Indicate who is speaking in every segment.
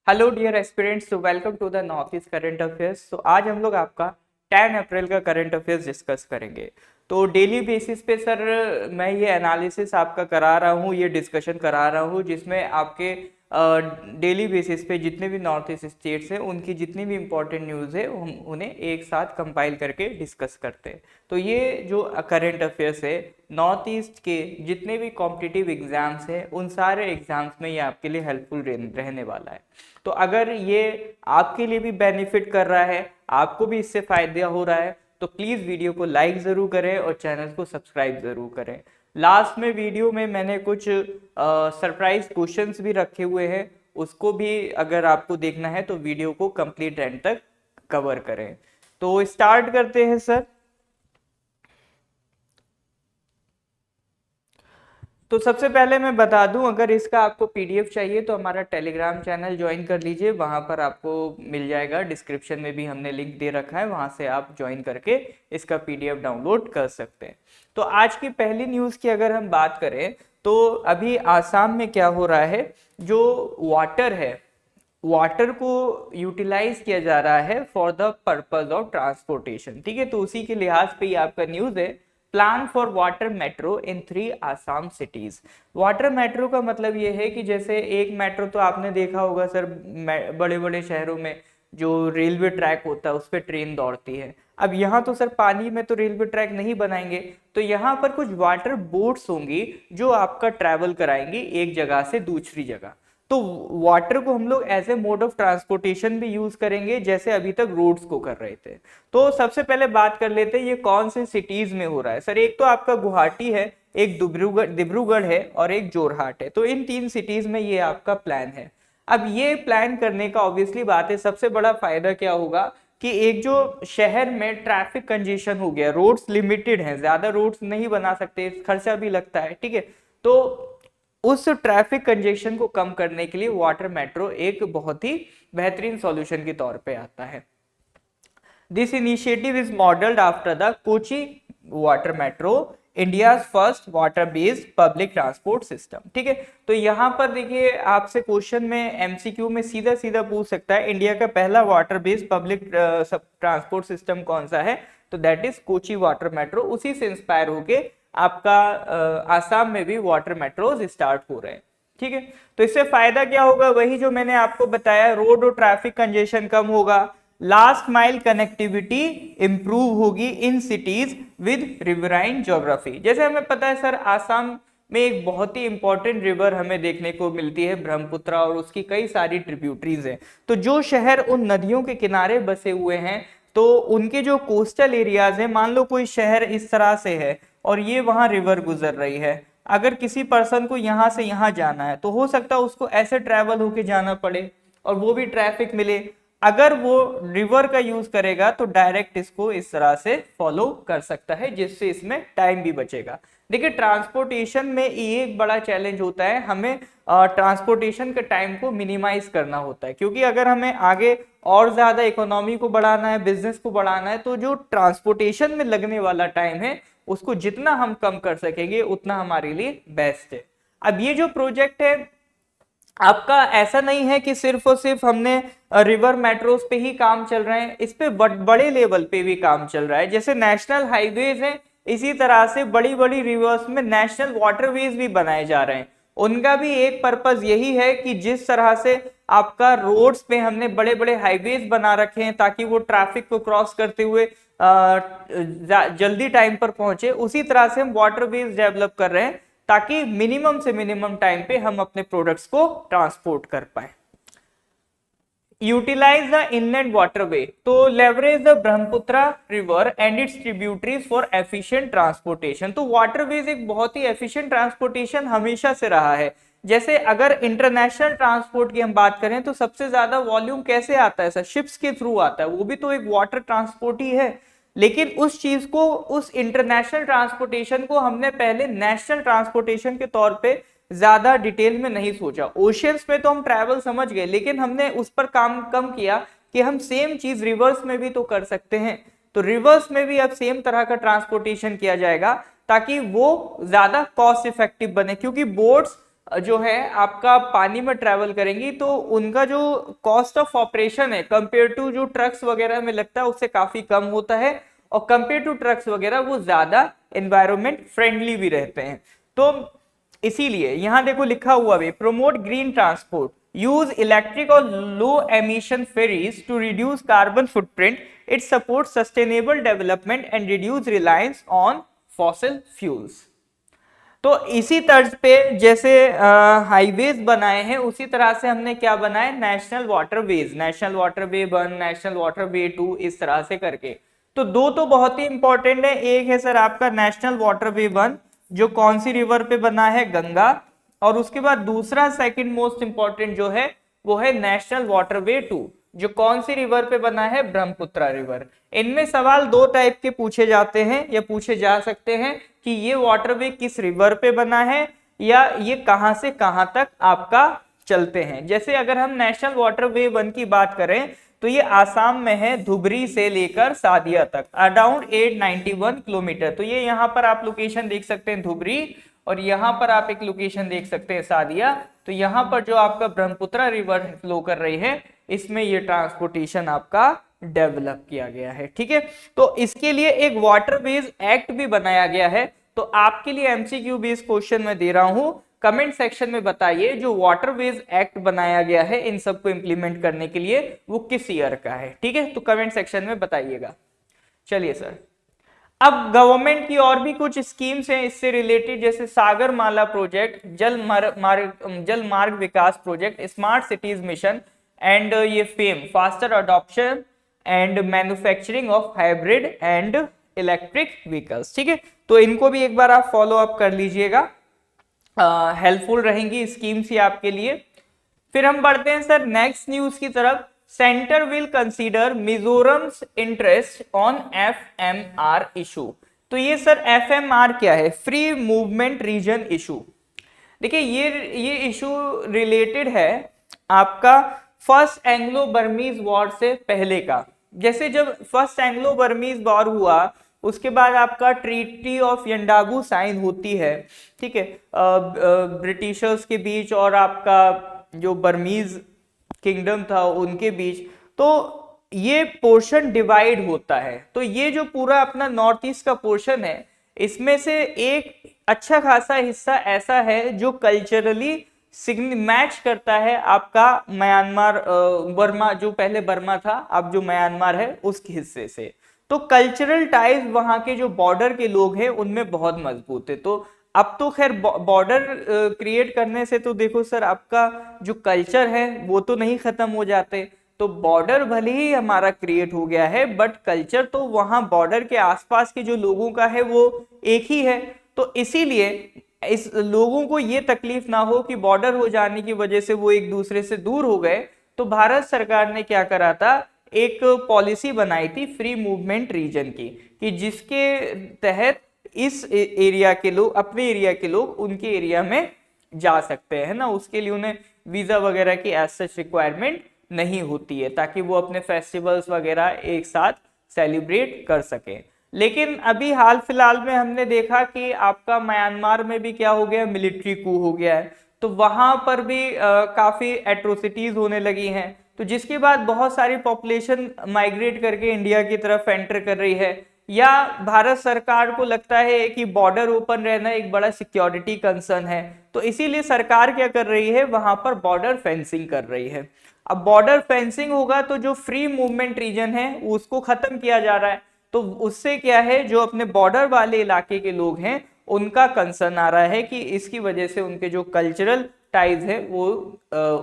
Speaker 1: Hello dear aspirants, तो welcome to the North East current affairs. तो आज हम लोग आपका 10 अप्रैल का करंट अफेयर्स डिस्कस करेंगे। तो डेली बेसिस पे सर मैं ये एनालिसिस आपका करा रहा हूँ, ये डिस्कशन करा रहा हूँ, जिसमें आपके डेली बेसिस पे जितने भी नॉर्थ ईस्ट स्टेट्स हैं उनकी जितनी भी इंपॉर्टेंट न्यूज़ है हम उन्हें एक साथ कंपाइल करके डिस्कस करते हैं। तो ये जो करंट अफेयर्स है नॉर्थ ईस्ट के जितने भी कॉम्पिटिटिव एग्जाम्स हैं उन सारे एग्जाम्स में ये आपके लिए हेल्पफुल रहने वाला है। तो अगर ये आपके लिए भी बेनिफिट कर रहा है, आपको भी इससे फायदा हो रहा है, तो प्लीज वीडियो को लाइक जरूर करें और चैनल को सब्सक्राइब जरूर करें। लास्ट में वीडियो में मैंने कुछ सरप्राइज क्वेश्चंस भी रखे हुए हैं, उसको भी अगर आपको देखना है तो वीडियो को कंप्लीट एंड तक कवर करें। तो स्टार्ट करते हैं सर। तो सबसे पहले मैं बता दूं, अगर इसका आपको पीडीएफ चाहिए तो हमारा टेलीग्राम चैनल ज्वाइन कर लीजिए, वहां पर आपको मिल जाएगा। डिस्क्रिप्शन में भी हमने लिंक दे रखा है, वहां से आप ज्वाइन करके इसका पीडीएफ डाउनलोड कर सकते हैं। तो आज की पहली न्यूज़ की अगर हम बात करें तो अभी आसाम में क्या हो रहा है, जो वाटर है, वाटर को यूटिलाइज किया जा रहा है for the purpose of transportation. ठीक है, तो उसी के लिहाज पे ये आपका न्यूज़ है। Plan for water metro in 3 Assam cities. Water metro का मतलब ये है कि जैसे एक मेट्रो तो आपने देखा होगा सर, बड़े बड़े शहरों में जो रेलवे ट्रैक होता है उस पर ट्रेन दौड़ती है। अब यहाँ तो सर पानी में तो रेलवे ट्रैक नहीं बनाएंगे, तो यहाँ पर कुछ वाटर बोट्स होंगी जो आपका ट्रैवल कराएंगी एक जगह से दूसरी जगह। तो वाटर को हम लोग as a mode of transportation भी यूज करेंगे, जैसे अभी तक रोड्स को कर रहे थे। तो सबसे पहले बात कर लेते हैं ये कौन से सिटीज में हो रहा है। सर एक तो आपका गुवाहाटी है, एक डिब्रूगढ़ है और एक जोरहाट है। तो इन 3 सिटीज में ये आपका प्लान है। अब ये प्लान करने का ऑब्वियसली बात है, सबसे बड़ा फायदा क्या होगा कि एक जो शहर में ट्रैफिक कंजेशन हो गया, रोड्स लिमिटेड हैं, ज्यादा रोड्स नहीं बना सकते, खर्चा भी लगता है। ठीक है, तो उस ट्रैफिक कंजेशन को कम करने के लिए वाटर मेट्रो एक बहुत ही बेहतरीन सॉल्यूशन के तौर पे आता है। This initiative is modelled after the Kochi water metro, India first water based public transport system. ठीक है, तो यहां पर देखिए आपसे क्वेश्चन में एमसीक्यू में सीधा सीधा पूछ सकता है इंडिया का पहला water based public transport system कौन सा है, तो that is Kochi water metro. उसी से इंस्पायर होके आपका आसाम में भी वाटर मेट्रोज स्टार्ट हो रहे हैं। ठीक है, तो इससे फायदा क्या होगा, वही जो मैंने आपको बताया, रोड और ट्रैफिक कंजेशन कम होगा, लास्ट माइल कनेक्टिविटी इंप्रूव होगी in cities with riverine geography. जैसे हमें पता है सर, आसाम में एक बहुत ही इंपॉर्टेंट रिवर हमें देखने को मिलती है ब्रह्मपुत्रा, और उसकी कई सारी ट्रिब्यूटरीज हैं। तो जो शहर उन नदियों के किनारे बसे हुए हैं, तो उनके जो कोस्टल एरियाज हैं, मान लो कोई शहर इस तरह से है और ये वहां रिवर गुजर रही है, अगर किसी पर्सन को यहां से यहां जाना है तो हो सकता है उसको ऐसे ट्रैवल होके जाना पड़े और वो भी ट्रैफिक मिले। अगर वो रिवर का यूज करेगा तो डायरेक्ट इसको इस तरह से फॉलो कर सकता है, जिससे इसमें टाइम भी बचेगा। देखिए ट्रांसपोर्टेशन में ये एक बड़ा चैलेंज होता है, हमें ट्रांसपोर्टेशन के टाइम को मिनिमाइज करना होता है, क्योंकि अगर हमें आगे और ज्यादा इकोनॉमी को बढ़ाना है, बिजनेस को बढ़ाना है, तो जो ट्रांसपोर्टेशन में लगने वाला टाइम है उसको जितना हम कम कर सकेंगे उतना हमारे लिए बेस्ट है। अब ये जो प्रोजेक्ट है आपका, ऐसा नहीं है कि सिर्फ और सिर्फ हमने रिवर मेट्रोस पे ही काम चल रहे हैं, इस पे बड़े लेवल पे भी काम चल रहा है। जैसे नेशनल हाईवेज है, इसी तरह से बड़ी बड़ी रिवर्स में नेशनल वाटरवेज भी बनाए जा रहे हैं। उनका भी एक पर्पज यही है कि जिस तरह से आपका रोड्स पे हमने बड़े बड़े हाईवेज बना रखे हैं ताकि वो ट्रैफिक को क्रॉस करते हुए जल्दी टाइम पर पहुंचे, उसी तरह से हम वाटरवेज डेवलप कर रहे हैं ताकि मिनिमम से मिनिमम टाइम पे हम अपने प्रोडक्ट्स को ट्रांसपोर्ट कर पाए। यूटिलाइज द इनलेट वाटरवे, तो leverage the Brahmaputra river and it's tributaries for efficient transportation. तो वाटरवेज एक बहुत ही एफिशिएंट ट्रांसपोर्टेशन हमेशा से रहा है। जैसे अगर इंटरनेशनल ट्रांसपोर्ट की हम बात करें तो सबसे ज्यादा वॉल्यूम कैसे आता है सर, शिप्स के थ्रू आता है, वो भी तो एक वाटर ट्रांसपोर्ट ही है। लेकिन उस चीज को, उस इंटरनेशनल ट्रांसपोर्टेशन को हमने पहले नेशनल ट्रांसपोर्टेशन के तौर पे ज्यादा डिटेल में नहीं सोचा। ओशियंस में तो हम ट्रैवल समझ गए, लेकिन हमने उस पर काम कम किया कि हम सेम चीज रिवर्स में भी तो कर सकते हैं। तो रिवर्स में भी अब सेम तरह का ट्रांसपोर्टेशन किया जाएगा ताकि वो ज्यादा कॉस्ट इफेक्टिव बने, क्योंकि बोट्स जो है आपका पानी में ट्रैवल करेंगी तो उनका जो कॉस्ट ऑफ ऑपरेशन है कंपेयर टू जो ट्रक्स वगैरह में लगता है उससे काफी कम होता है, और कंपेयर टू ट्रक्स वगैरह वो ज्यादा एनवायरमेंट फ्रेंडली भी रहते हैं। तो इसीलिए यहां देखो लिखा हुआ भी, promote green transport, use electric और low emission ferries to reduce carbon footprint, it support sustainable development and reduce reliance on fossil fuels. तो इसी तर्ज पे जैसे हाईवेज बनाए हैं उसी तरह से हमने क्या बनाए, national waterways, national waterway 1, national waterway 2, इस तरह से करके। तो दो तो बहुत ही इंपॉर्टेंट है, एक है सर आपका नेशनल वाटरवे 1 जो कौन सी रिवर पे बना है, गंगा, और उसके बाद दूसरा सेकंड मोस्ट इंपॉर्टेंट जो है वो है नेशनल वाटरवे 2 जो कौन सी रिवर पे बना है, ब्रह्मपुत्र रिवर। इनमें सवाल दो टाइप के पूछे जाते हैं या पूछे जा सकते हैं कि ये वाटरवे किस रिवर पे बना है या ये कहां से कहां तक आपका चलते हैं। जैसे अगर हम नेशनल वाटरवे 1 की बात करें तो ये आसाम में है, धुबरी से लेकर सादिया तक, अराउंड 891 किलोमीटर। तो ये यहाँ पर आप लोकेशन देख सकते हैं धुबरी, और यहाँ पर आप एक लोकेशन देख सकते हैं सादिया। तो यहाँ पर जो आपका ब्रह्मपुत्र रिवर फ्लो कर रही है इसमें ये ट्रांसपोर्टेशन आपका डेवलप किया गया है। ठीक है, तो इसके लिए एक वाटरवेज एक्ट भी बनाया गया है। तो आपके लिए एमसीक्यू बेस्ड क्वेश्चन मैं दे रहा हूं, कमेंट सेक्शन में बताइए जो वाटरवेज एक्ट बनाया गया है इन सबको इंप्लीमेंट करने के लिए वो किस ईयर का है। ठीक है, तो कमेंट सेक्शन में बताइएगा। चलिए सर, अब गवर्नमेंट की और भी कुछ स्कीम्स हैं इससे रिलेटेड, जैसे सागर माला project, Jal Marg Vikas project, smart cities mission and ये FAME, faster adoption and manufacturing of hybrid and electric vehicles. ठीक है, तो इनको भी एक बार आप फॉलो अप कर लीजिएगा, हेल्पफुल रहेंगी स्कीम्स ही आपके लिए। फिर हम बढ़ते हैं सर नेक्स्ट न्यूज की तरफ। Center will consider Mizoram's interest on FMR issue. तो ये सर एफएमआर क्या है, फ्री मूवमेंट रीजन इशू। देखिए ये इशू रिलेटेड है आपका फर्स्ट एंग्लो बर्मीज वॉर से पहले का। जैसे जब फर्स्ट एंग्लो बर्मीज वॉर हुआ उसके बाद आपका ट्रीटी ऑफ यंडाबू साइन होती है, ठीक है, ब्रिटिशर्स के बीच और आपका जो बर्मीज किंगडम था उनके बीच। तो ये पोर्शन डिवाइड होता है। तो ये जो पूरा अपना नॉर्थ ईस्ट का पोर्शन है इसमें से एक अच्छा खासा हिस्सा ऐसा है जो कल्चरली मैच करता है आपका म्यांमार, बर्मा जो पहले बर्मा था अब जो म्यांमार है उसके हिस्से से। तो कल्चरल टाइज वहां के जो बॉर्डर के लोग हैं उनमें बहुत मजबूत है। तो अब तो खैर बॉर्डर क्रिएट करने से तो देखो सर आपका जो कल्चर है वो तो नहीं खत्म हो जाते। तो बॉर्डर भले ही हमारा क्रिएट हो गया है बट कल्चर तो वहां बॉर्डर के आसपास के जो लोगों का है वो एक ही है। तो इसीलिए इस लोगों को ये तकलीफ ना हो कि बॉर्डर हो जाने की वजह से वो एक दूसरे से दूर हो गए, तो भारत सरकार ने क्या करा था, एक पॉलिसी बनाई थी फ्री मूवमेंट रीजन की, कि जिसके तहत इस एरिया के लोग, अपने एरिया के लोग उनके एरिया में जा सकते हैं ना, उसके लिए उन्हें वीजा वगैरह की एज सच रिक्वायरमेंट नहीं होती है, ताकि वो अपने फेस्टिवल्स वगैरह एक साथ सेलिब्रेट कर सके। लेकिन अभी हाल फिलहाल में हमने देखा कि आपका म्यांमार में भी क्या हो गया, मिलिट्री कू हो गया है। तो वहां पर भी काफी एट्रोसिटीज होने लगी हैं। तो जिसके बाद बहुत सारी पॉपुलेशन माइग्रेट करके इंडिया की तरफ एंटर कर रही है, या भारत सरकार को लगता है कि बॉर्डर ओपन रहना एक बड़ा सिक्योरिटी कंसर्न है, तो इसीलिए सरकार क्या कर रही है, वहां पर बॉर्डर फेंसिंग कर रही है। अब बॉर्डर फेंसिंग होगा तो जो फ्री मूवमेंट रीजन है उसको खत्म किया जा रहा है। तो उससे क्या है, जो अपने बॉर्डर वाले इलाके के लोग हैं उनका कंसर्न आ रहा है कि इसकी वजह से उनके जो कल्चरल टाइज है वो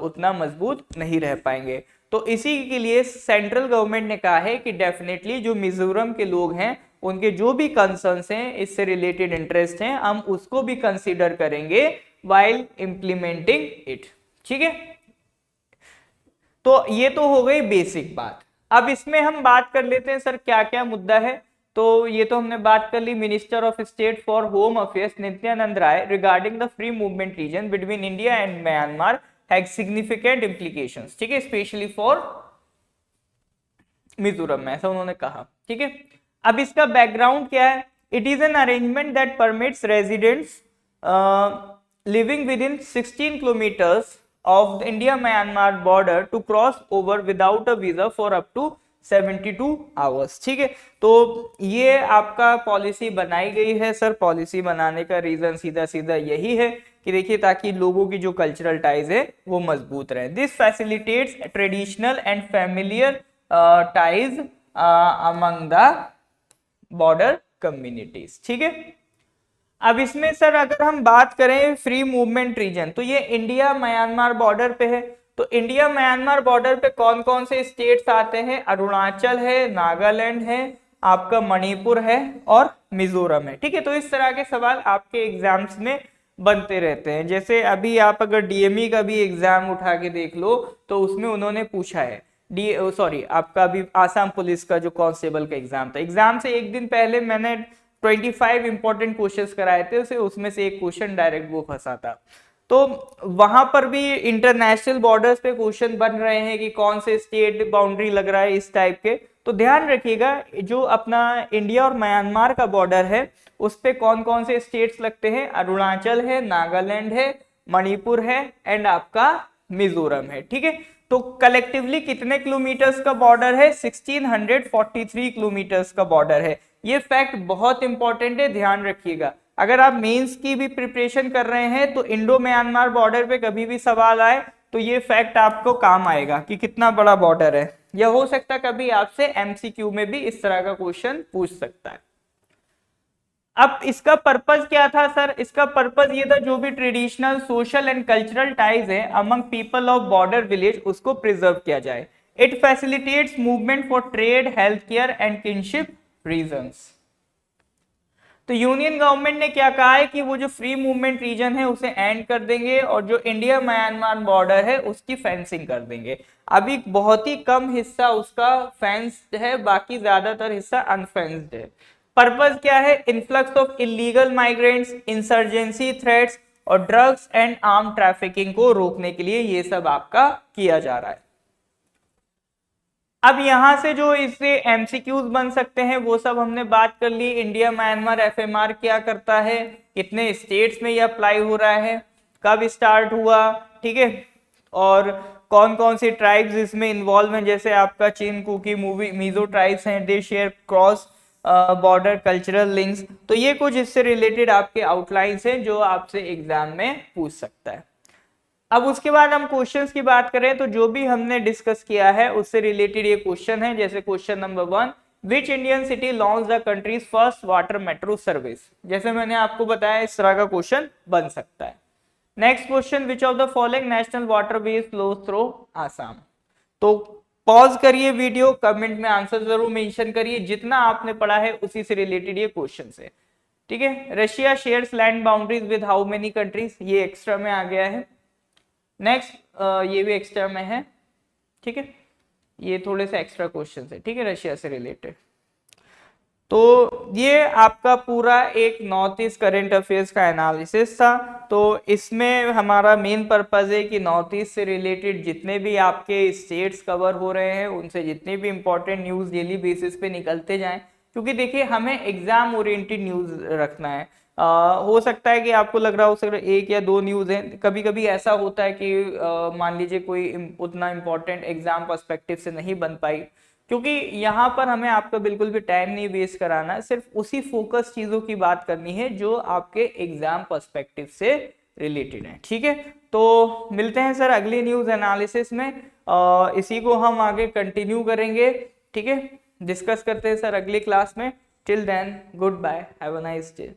Speaker 1: उतना मजबूत नहीं रह पाएंगे। तो इसी के लिए सेंट्रल गवर्नमेंट ने कहा है कि डेफिनेटली जो मिजोरम के लोग हैं उनके जो भी कंसर्न्स हैं, इससे रिलेटेड इंटरेस्ट हैं, हम उसको भी कंसीडर करेंगे वाइल इंप्लीमेंटिंग इट। ठीक है, तो ये तो हो गई बेसिक बात। अब इसमें हम बात कर लेते हैं सर क्या क्या मुद्दा है। तो ये तो हमने बात कर ली, minister of state for home affairs Nityanand Rai regarding the free movement region between India and Myanmar has significant implications. ठीक है, स्पेशली फॉर मिजोरम में, ऐसा उन्होंने कहा। ठीक है, अब इसका बैकग्राउंड क्या है, it is an arrangement that permits residents living within 16 kilometers of the India-Myanmar border to cross over without a visa for up to 72 hours. ठीक है, तो ये आपका पॉलिसी बनाई गई है सर। पॉलिसी बनाने का रीजन सीधा सीधा यही है कि देखिए ताकि लोगों की जो कल्चरल टाइज है वो मजबूत रहे। This facilitates traditional and familiar ties among the border communities. ठीक है, अब इसमें सर अगर हम बात करें फ्री मूवमेंट रीजन, तो ये इंडिया म्यांमार बॉर्डर पे है। तो इंडिया म्यांमार बॉर्डर पे कौन कौन से स्टेट्स आते हैं? अरुणाचल है, नागालैंड है, आपका मणिपुर है और मिजोरम है। ठीक है, तो इस तरह के सवाल आपके एग्जाम्स में बनते रहते हैं। जैसे अभी आप अगर डीएमई का भी एग्जाम उठा के देख लो तो उसमें उन्होंने पूछा है आपका अभी आसाम पुलिस का जो कांस्टेबल का एग्जाम था, एग्जाम से एक दिन पहले मैंने 25 इंपॉर्टेंट क्वेश्चंस कराए थे उसे, उसमें से एक क्वेश्चन डायरेक्ट वो फंसा था। तो वहां पर भी इंटरनेशनल बॉर्डर्स पे क्वेश्चन बन रहे हैं कि कौन से स्टेट बाउंड्री लग रहा है इस टाइप के। तो ध्यान रखिएगा जो अपना इंडिया और म्यांमार का बॉर्डर है उस पे कौन कौन से स्टेट्स लगते हैं? अरुणाचल है, नागालैंड है, मणिपुर है एंड आपका मिजोरम है। ठीक है, तो कलेक्टिवली कितने किलोमीटर्स का बॉर्डर है? 1643 किलोमीटर्स का बॉर्डर है। ये फैक्ट बहुत इंपॉर्टेंट है, ध्यान रखिएगा। अगर आप मेंस की भी प्रिपरेशन कर रहे हैं तो इंडो म्यांमार बॉर्डर पे कभी भी सवाल आए तो ये फैक्ट आपको काम आएगा कि कितना बड़ा बॉर्डर है। यह हो सकता है कभी आपसे एमसीक्यू में भी इस तरह का क्वेश्चन पूछ सकता है। अब इसका पर्पस क्या था सर? इसका पर्पस ये था जो भी traditional social and cultural ties है among people of border village उसको प्रिजर्व किया जाए। It facilitates movement for trade, health care and kinship reasons. तो यूनियन गवर्नमेंट ने क्या कहा है कि वो जो फ्री मूवमेंट रीजन है उसे एंड कर देंगे और जो इंडिया म्यांमार बॉर्डर है उसकी फेंसिंग कर देंगे। अभी बहुत ही कम हिस्सा उसका फेंस्ड है, बाकी ज्यादातर हिस्सा अनफेंस्ड है। पर्पस क्या है? Influx of illegal migrants, insurgency threats और ड्रग्स एंड आर्म ट्रैफिकिंग को रोकने के लिए ये सब आपका किया जा रहा है। अब यहां से जो इससे एमसीक्यूज बन सकते हैं वो सब हमने बात कर ली। इंडिया म्यांमार एफएमआर क्या करता है, कितने स्टेट्स में ये अप्लाई हो रहा है, कब स्टार्ट हुआ, ठीक है, और कौन कौन सी ट्राइब्स इसमें इन्वॉल्व हैं। जैसे आपका चीन कुकी मूवी मिजो ट्राइब्स हैं, they share cross border cultural links. तो ये कुछ इससे रिलेटेड आपके आउटलाइंस हैं जो आपसे एग्जाम में पूछ सकता है। अब उसके बाद हम क्वेश्चंस की बात करें तो जो भी हमने डिस्कस किया है उससे रिलेटेड ये क्वेश्चन है। जैसे question number 1, which Indian city launch the countries first water metro service. जैसे मैंने आपको बताया इस तरह का क्वेश्चन बन सकता है। Next question, which of the following national water veg flow through Assam. तो पॉज करिए वीडियो, कमेंट में आंसर जरूर मेंशन करिए, जितना आपने पढ़ा है उसी से रिलेटेड ये क्वेश्चन है। ठीक है, Russia shares land boundaries with how many countries, ये एक्स्ट्रा में आ गया है। नेक्स्ट ये भी एक्स्ट्रा में है। ठीक है, ये थोड़े से एक्स्ट्रा क्वेश्चन है, ठीक है, रशिया से रिलेटेड। तो ये आपका पूरा एक नॉर्थ ईस्ट करंट अफेयर्स का एनालिसिस था। तो इसमें हमारा मेन पर्पज है कि नॉर्थ ईस्ट से रिलेटेड जितने भी आपके स्टेट्स कवर हो रहे हैं उनसे जितने भी इंपॉर्टेंट न्यूज़ डेली बेसिस पे निकलते जाएं, क्योंकि देखिए हमें एग्जाम ओरिएंटेड न्यूज़ रखना है। हो सकता है कि आपको लग रहा हो सकता है एक या दो न्यूज़ हैं, कभी कभी ऐसा होता है कि मान लीजिए कोई उतना इम्पोर्टेंट एग्जाम पर्सपेक्टिव से नहीं बन पाई, क्योंकि यहाँ पर हमें आपका बिल्कुल भी टाइम नहीं वेस्ट कराना है, सिर्फ उसी फोकस चीज़ों की बात करनी है जो आपके एग्जाम पर्सपेक्टिव से रिलेटेड है। ठीक है, तो मिलते हैं सर अगली न्यूज़ एनालिसिस में, इसी को हम आगे कंटिन्यू करेंगे। ठीक है, डिस्कस करते हैं सर अगली क्लास में। Till then goodbye, have a nice day.